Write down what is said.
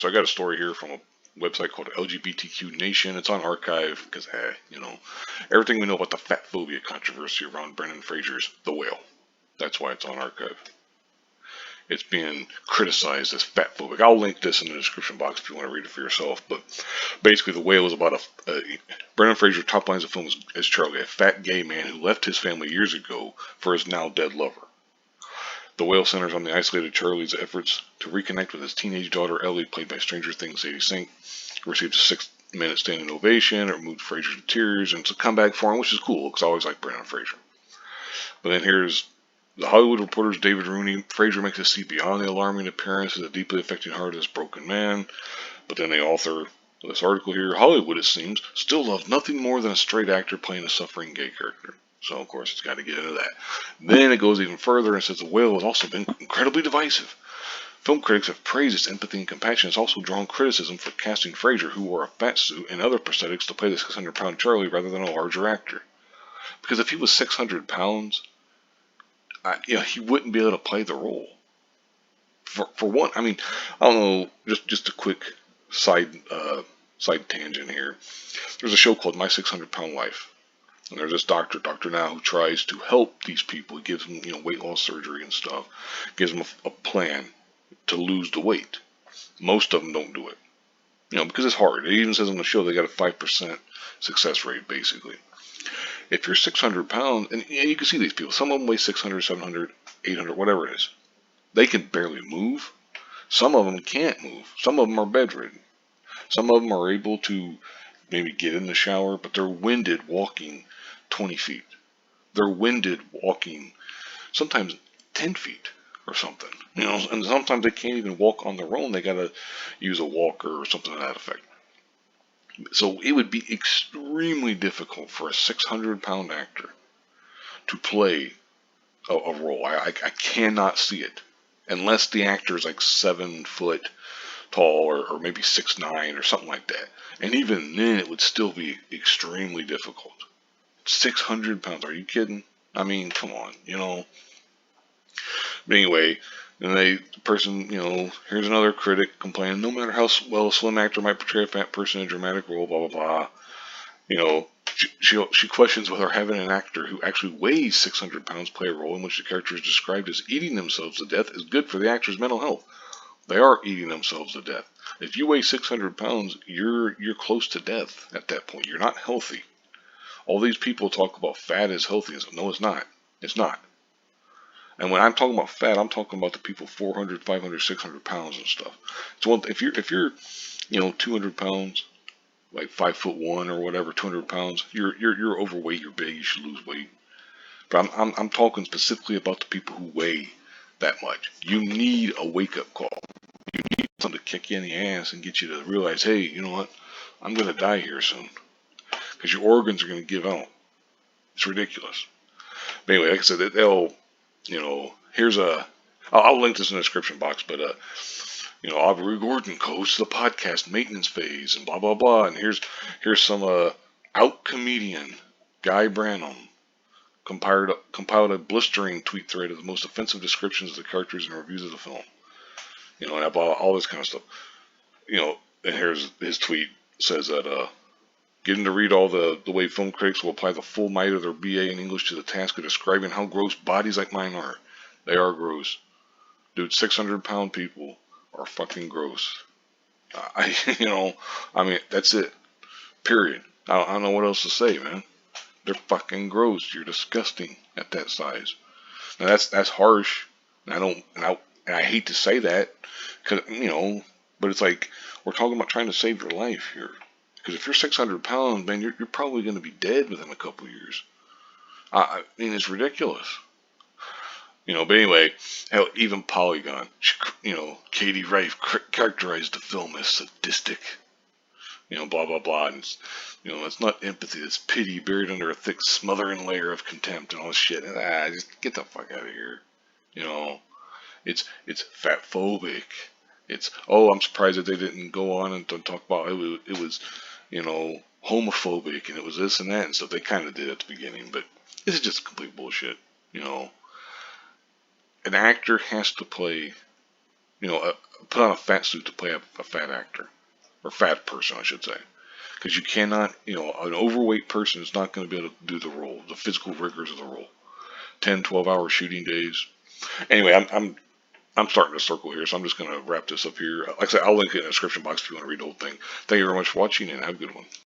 So I got a story here from a website called LGBTQ Nation. It's on archive because, everything we know about the Fatphobia controversy around Brendan Fraser's The Whale. That's why it's on archive. It's being criticized as fatphobic. I'll link this in the description box if you want to read it for yourself. But basically, The Whale is about Brendan Fraser. Top lines of the film is Charlie, a fat gay man who left his family years ago for his now dead lover. The Whale centers on the isolated Charlie's efforts to reconnect with his teenage daughter Ellie, played by Stranger Things Sadie Sink, who received a 6-minute standing ovation. It moved Fraser to tears, and it's a comeback for him, which is cool because I always like Brendan Fraser. But then here's The Hollywood Reporter's David Rooney. Fraser makes us see beyond the alarming appearance of the deeply affecting heart of this broken man. But then the author of this article here, Hollywood, it seems, still loves nothing more than a straight actor playing a suffering gay character. So, of course, it's got to get into that. Then it goes even further and says The Whale has also been incredibly divisive. Film critics have praised its empathy and compassion. It's also drawn criticism for casting Fraser, who wore a fat suit and other prosthetics, to play the 600-pound Charlie rather than a larger actor. Because if he was 600 pounds, he wouldn't be able to play the role. For one, I mean, I don't know. Just a quick side tangent here. There's a show called My 600-Pound Life, and there's this doctor now who tries to help these people. He gives them, weight loss surgery and stuff. Gives them a plan to lose the weight. Most of them don't do it, because it's hard. It even says on the show they got a 5% success rate, basically. If you're 600 pounds, and you can see these people, some of them weigh 600, 700, 800, whatever it is. They can barely move. Some of them can't move. Some of them are bedridden. Some of them are able to maybe get in the shower, but they're winded walking 20 feet. They're winded walking sometimes 10 feet or something. And sometimes they can't even walk on their own. They got to use a walker or something to that effect. So it would be extremely difficult for a 600-pound actor to play a role. I cannot see it unless the actor is like 7 foot tall or maybe 6'9" or something like that. And even then, it would still be extremely difficult. 600 pounds? Are you kidding? I mean, come on, But anyway, and the person, here's another critic complaining, no matter how well a slim actor might portray a fat person in a dramatic role, blah, blah, blah. She questions whether having an actor who actually weighs 600 pounds play a role in which the character is described as eating themselves to death is good for the actor's mental health. They are eating themselves to death. If you weigh 600 pounds, you're close to death at that point. You're not healthy. All these people talk about fat as healthy. No, it's not. It's not. And when I'm talking about fat, I'm talking about the people 400, 500, 600 pounds and stuff. So if you're 200 pounds, like 5'1" or whatever, 200 pounds, you're overweight, you're big, you should lose weight. But I'm talking specifically about the people who weigh that much. You need a wake-up call. You need something to kick you in the ass and get you to realize, hey, you know what? I'm going to die here soon. Because your organs are going to give out. It's ridiculous. But anyway, like I said, they'll, here's I'll link this in the description box, but, Aubrey Gordon hosts the podcast Maintenance Phase and blah, blah, blah. And here's some out comedian, Guy Branum, compiled a blistering tweet thread of the most offensive descriptions of the characters and reviews of the film. And about all this kind of stuff. And here's his tweet. Says that, getting to read all the way film critics will apply the full might of their BA in English to the task of describing how gross bodies like mine are. They are gross. Dude, 600-pound people are fucking gross. That's it. Period. I don't know what else to say, man. They're fucking gross. You're disgusting at that size. Now that's harsh. And I hate to say that, cause but it's like we're talking about trying to save your life here. Because if you're 600 pounds, man, you're probably going to be dead within a couple of years. I mean, it's ridiculous. But anyway, hell, even Polygon, Katie Rife characterized the film as sadistic. Blah, blah, blah. And it's not empathy, it's pity buried under a thick, smothering layer of contempt and all this shit. Just get the fuck out of here. It's fatphobic. It's, I'm surprised that they didn't go on and talk about it was homophobic and it was this and that and stuff. They kind of did at the beginning, but this is just complete bullshit. An actor has to play you know, put on a fat suit to play a fat actor, or fat person, I should say. Because you cannot, you know, an overweight person is not going to be able to do the role, the physical rigors of the role. 10, 12-hour shooting days. Anyway, I'm starting to circle here, so I'm just going to wrap this up here. Like I said, I'll link it in the description box if you want to read the whole thing. Thank you very much for watching, and have a good one.